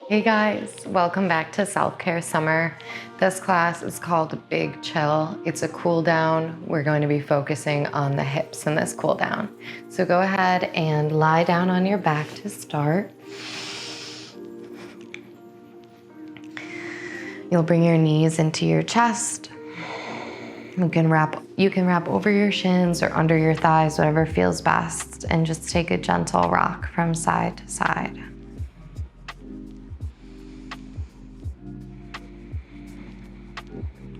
Hey guys, welcome back to Self-Care Summer. This class is called Big Chill. It's a cool down. We're going to be focusing on the hips in this cool down. So go ahead and lie down on your back to start. You'll bring your knees into your chest. You can wrap over your shins or under your thighs, whatever feels best, and just take a gentle rock from side to side.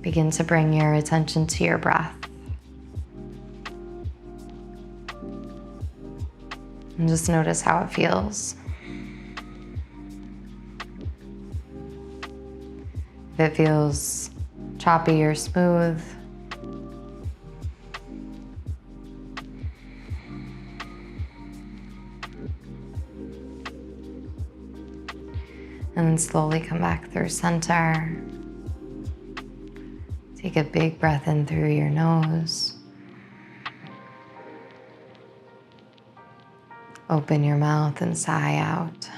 Begin to bring your attention to your breath. And just notice how it feels. If it feels choppy or smooth. And then slowly come back through center. Take a big breath in through your nose. Open your mouth and sigh out.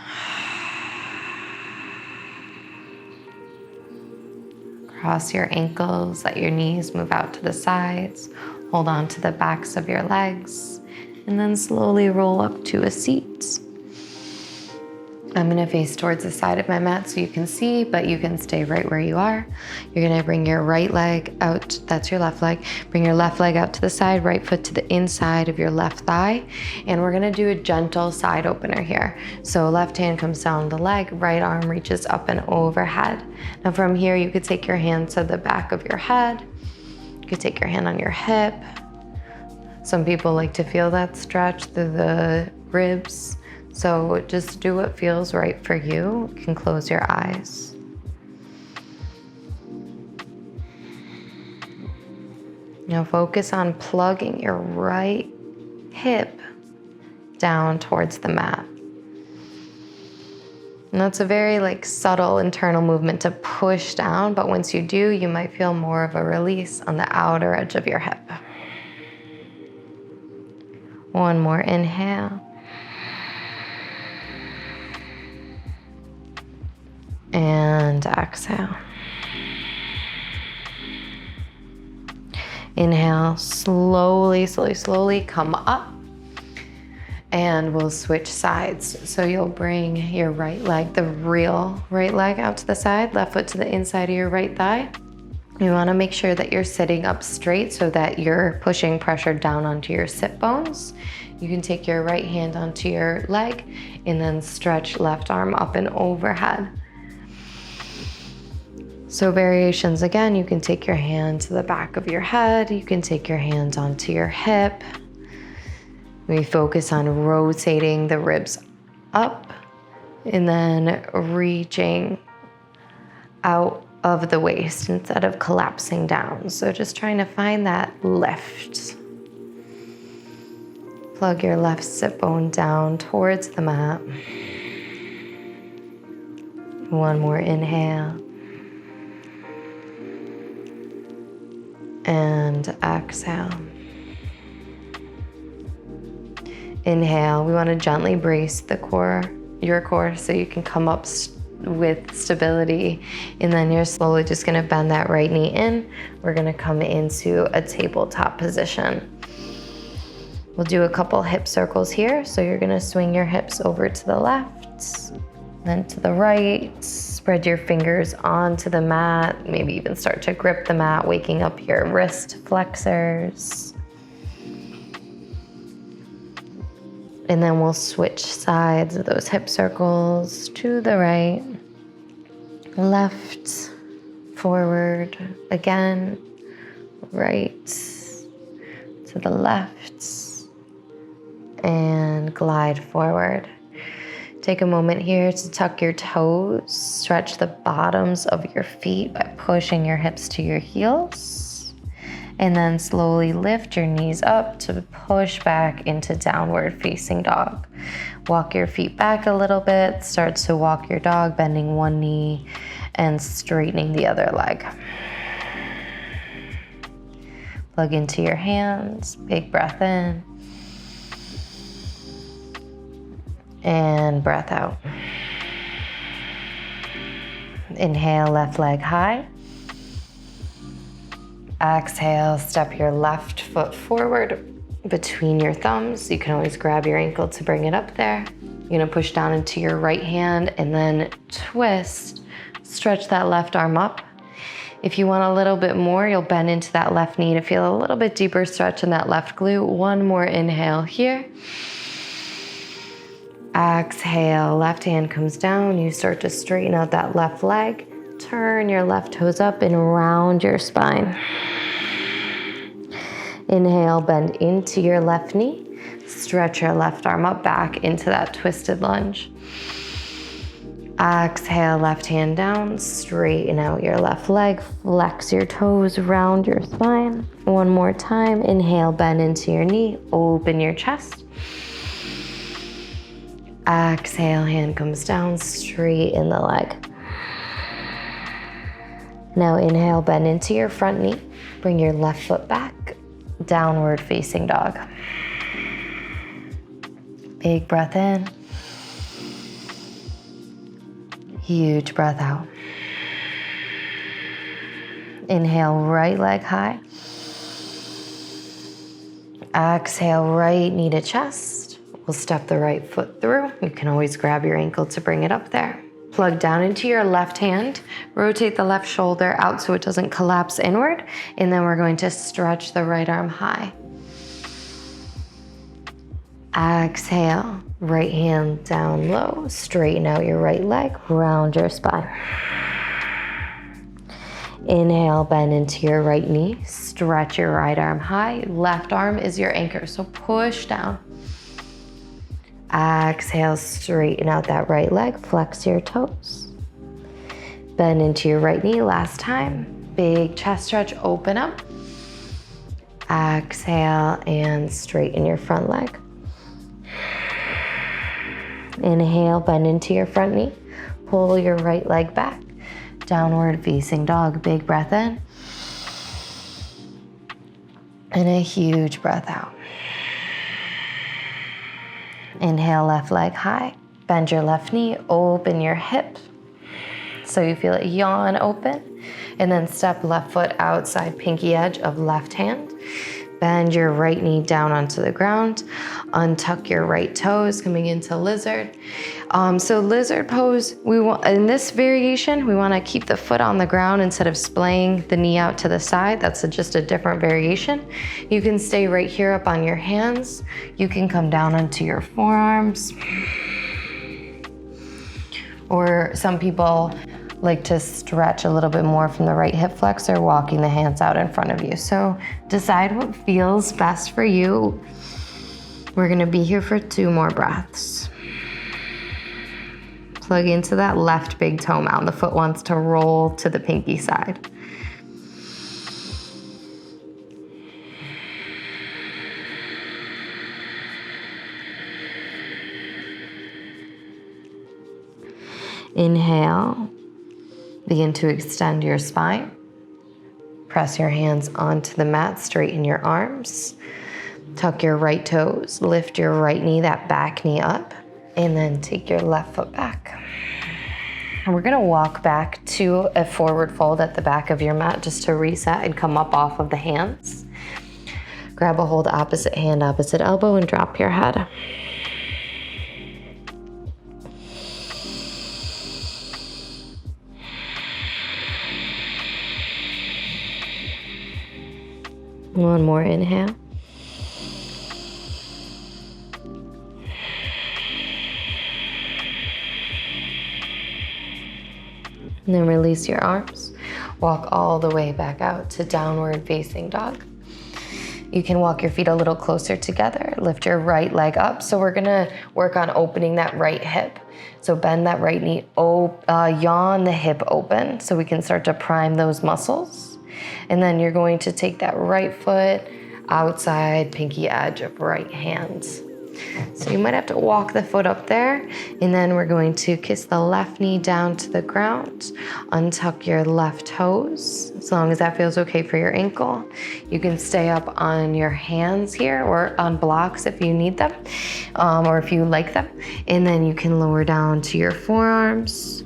Cross your ankles, let your knees move out to the sides. Hold on to the backs of your legs, and then slowly roll up to a seat. I'm gonna face towards the side of my mat so you can see, but you can stay right where you are. You're gonna bring your right leg out, that's your left leg. Bring your left leg out to the side, right foot to the inside of your left thigh. And we're gonna do a gentle side opener here. So left hand comes down the leg, right arm reaches up and overhead. Now from here, you could take your hand to the back of your head. You could take your hand on your hip. Some people like to feel that stretch through the ribs. So just do what feels right for you. You can close your eyes. Now focus on plugging your right hip down towards the mat. And that's a very subtle internal movement to push down, but once you do, you might feel more of a release on the outer edge of your hip. One more inhale. And exhale. Inhale, slowly come up. And we'll switch sides. So you'll bring your right leg, the real right leg, out to the side, left foot to the inside of your right thigh. You wanna make sure that you're sitting up straight so that you're pushing pressure down onto your sit bones. You can take your right hand onto your leg and then stretch left arm up and overhead. So variations again, you can take your hand to the back of your head, you can take your hand onto your hip. We focus on rotating the ribs up and then reaching out of the waist instead of collapsing down. So just trying to find that lift. Plug your left sit bone down towards the mat. One more inhale. And exhale. Inhale, we want to gently brace the core, your core, so you can come up with stability. And then you're slowly just going to bend that right knee in. We're going to come into a tabletop position. We'll do a couple hip circles here. So you're going to swing your hips over to the left, then to the right. Spread your fingers onto the mat, maybe even start to grip the mat, waking up your wrist flexors. And then we'll switch sides of those hip circles to the right, left, forward, again, right, to the left, and glide forward. Take a moment here to tuck your toes, stretch the bottoms of your feet by pushing your hips to your heels, and then slowly lift your knees up to push back into downward facing dog. Walk your feet back a little bit, start to walk your dog, bending one knee and straightening the other leg. Plug into your hands, big breath in. And breath out. Inhale, left leg high. Exhale, step your left foot forward between your thumbs. You can always grab your ankle to bring it up there. You're gonna push down into your right hand and then twist. Stretch that left arm up. If you want a little bit more, you'll bend into that left knee to feel a little bit deeper stretch in that left glute. One more inhale here. Exhale, left hand comes down. You start to straighten out that left leg. Turn your left toes up and round your spine. Inhale, bend into your left knee. Stretch your left arm up back into that twisted lunge. Exhale, left hand down, straighten out your left leg, flex your toes, round your spine. One more time, inhale, bend into your knee, open your chest. Exhale, hand comes down, straighten the leg. Now inhale, bend into your front knee, bring your left foot back, downward facing dog. Big breath in. Huge breath out. Inhale, right leg high. Exhale, right knee to chest. We'll step the right foot through. You can always grab your ankle to bring it up there. Plug down into your left hand. Rotate the left shoulder out so it doesn't collapse inward. And then we're going to stretch the right arm high. Exhale, right hand down low, straighten out your right leg, round your spine. Inhale, bend into your right knee, stretch your right arm high, left arm is your anchor, so push down. Exhale, straighten out that right leg, flex your toes. Bend into your right knee, last time. Big chest stretch, open up. Exhale, and straighten your front leg. Inhale, bend into your front knee. Pull your right leg back. Downward facing dog. Big breath in. And a huge breath out. Inhale, left leg high. Bend your left knee, open your hip. So you feel it yawn open. And then step left foot outside pinky edge of left hand. Bend your right knee down onto the ground. Untuck your right toes, coming into lizard. So lizard pose, in this variation, we want to keep the foot on the ground instead of splaying the knee out to the side. That's just a different variation. You can stay right here up on your hands. You can come down onto your forearms. Or some people like to stretch a little bit more from the right hip flexor, walking the hands out in front of you. So decide what feels best for you. We're gonna be here for 2 more breaths. Plug into that left big toe mound. The foot wants to roll to the pinky side. Inhale. Begin to extend your spine. Press your hands onto the mat, straighten your arms. Tuck your right toes, lift your right knee, that back knee up, and then take your left foot back. And we're gonna walk back to a forward fold at the back of your mat just to reset and come up off of the hands. Grab a hold opposite hand, opposite elbow, and drop your head. One more inhale. And then release your arms. Walk all the way back out to downward facing dog. You can walk your feet a little closer together. Lift your right leg up. So we're gonna work on opening that right hip. So bend that right knee, yawn the hip open so we can start to prime those muscles. And then you're going to take that right foot outside pinky edge of right hand. So you might have to walk the foot up there, and then we're going to kiss the left knee down to the ground. Untuck your left toes, as long as that feels okay for your ankle. You can stay up on your hands here or on blocks if you need them, or if you like them. And then you can lower down to your forearms.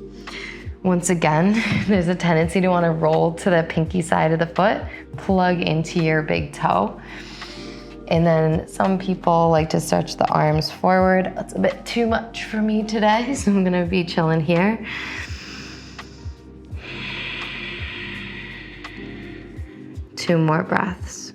Once again, there's a tendency to want to roll to the pinky side of the foot, plug into your big toe. And then some people like to stretch the arms forward. That's a bit too much for me today, so I'm gonna be chilling here. Two more breaths.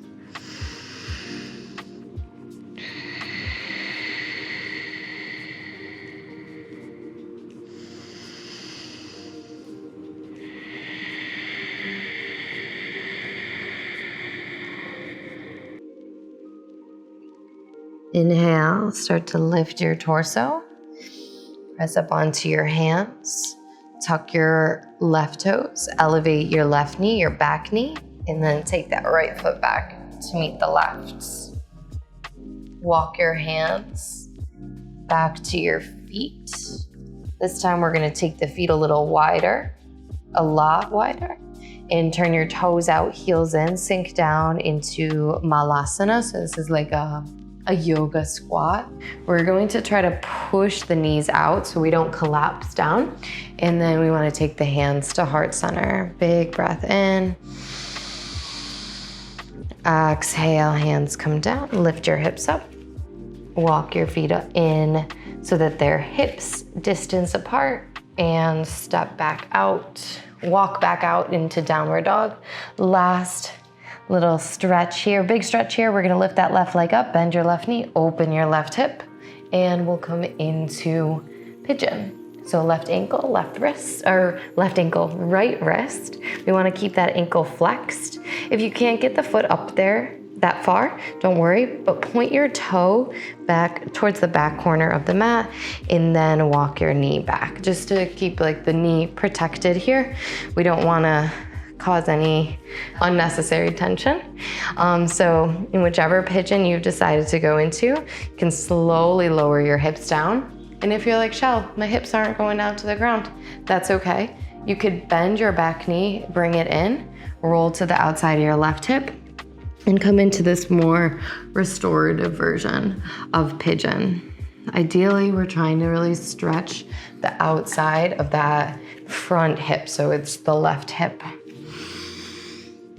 Inhale, start to lift your torso. Press up onto your hands. Tuck your left toes, elevate your left knee, your back knee, and then take that right foot back to meet the left. Walk your hands back to your feet. This time we're gonna take the feet a little wider, a lot wider, and turn your toes out, heels in, sink down into Malasana. So this is like a yoga squat. We're going to try to push the knees out so we don't collapse down. And then we want to take the hands to heart center. Big breath in. Exhale, hands come down, lift your hips up. Walk your feet in so that they're hips distance apart, and step back out. Walk back out into downward dog. Last little stretch here, big stretch here. We're gonna lift that left leg up, bend your left knee, open your left hip, and we'll come into pigeon. So left ankle, left wrist, or left ankle, right wrist. We wanna keep that ankle flexed. If you can't get the foot up there that far, don't worry, but point your toe back towards the back corner of the mat and then walk your knee back, just to keep like the knee protected here. We don't wanna cause any unnecessary tension. So in whichever pigeon you've decided to go into, you can slowly lower your hips down. And if you're like, Shell, my hips aren't going down to the ground, that's okay. You could bend your back knee, bring it in, roll to the outside of your left hip, and come into this more restorative version of pigeon. Ideally, we're trying to really stretch the outside of that front hip, so it's the left hip.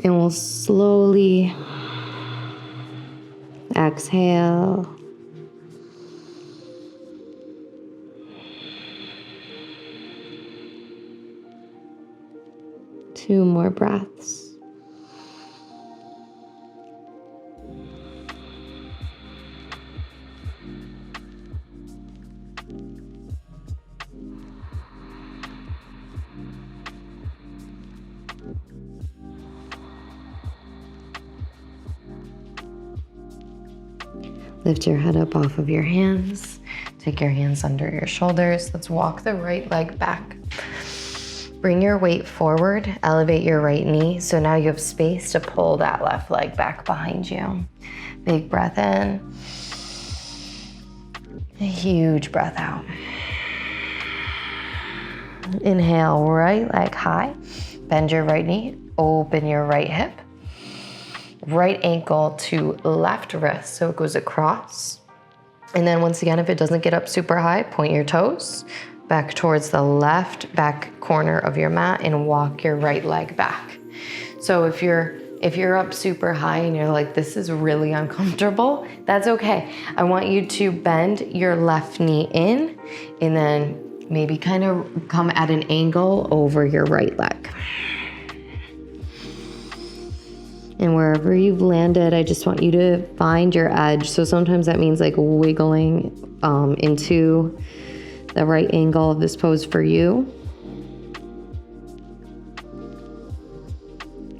And we'll slowly exhale. Two more breaths. Lift your head up off of your hands. Take your hands under your shoulders. Let's walk the right leg back. Bring your weight forward, elevate your right knee. So now you have space to pull that left leg back behind you. Big breath in. A huge breath out. Inhale, right leg high. Bend your right knee, open your right hip. Right ankle to left wrist, so it goes across. And then once again, if it doesn't get up super high, point your toes back towards the left back corner of your mat and walk your right leg back. So if you're up super high and you're like, this is really uncomfortable, that's okay. I want you to bend your left knee in and then maybe kind of come at an angle over your right leg. And wherever you've landed, I just want you to find your edge. So sometimes that means like wiggling into the right angle of this pose for you.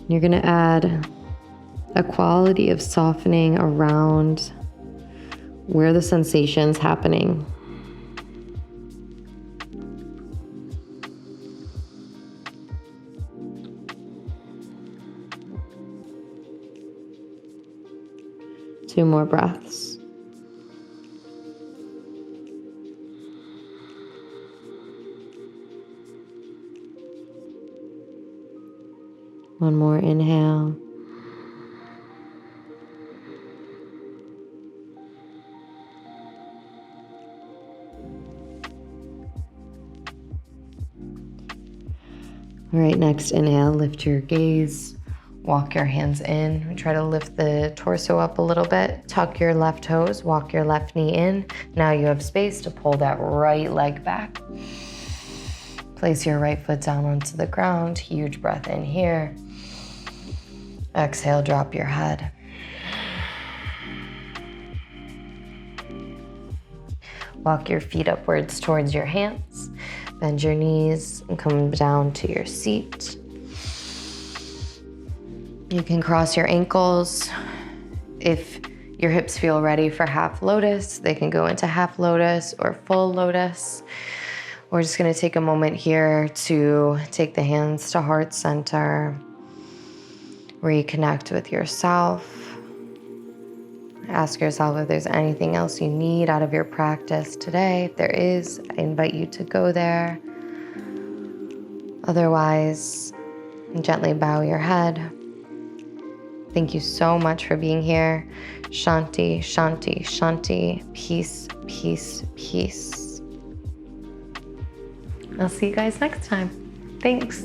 You're gonna add a quality of softening around where the sensation's happening. Two more breaths. One more inhale. All right, next inhale, lift your gaze. Walk your hands in. Try to lift the torso up a little bit. Tuck your left toes, walk your left knee in. Now you have space to pull that right leg back. Place your right foot down onto the ground. Huge breath in here. Exhale, drop your head. Walk your feet upwards towards your hands. Bend your knees and come down to your seat. You can cross your ankles. If your hips feel ready for half lotus, they can go into half lotus or full lotus. We're just gonna take a moment here to take the hands to heart center, reconnect with yourself. Ask yourself if there's anything else you need out of your practice today. If there is, I invite you to go there. Otherwise, gently bow your head. Thank you so much for being here. Shanti, Shanti, Shanti. Peace, peace, peace. I'll see you guys next time. Thanks.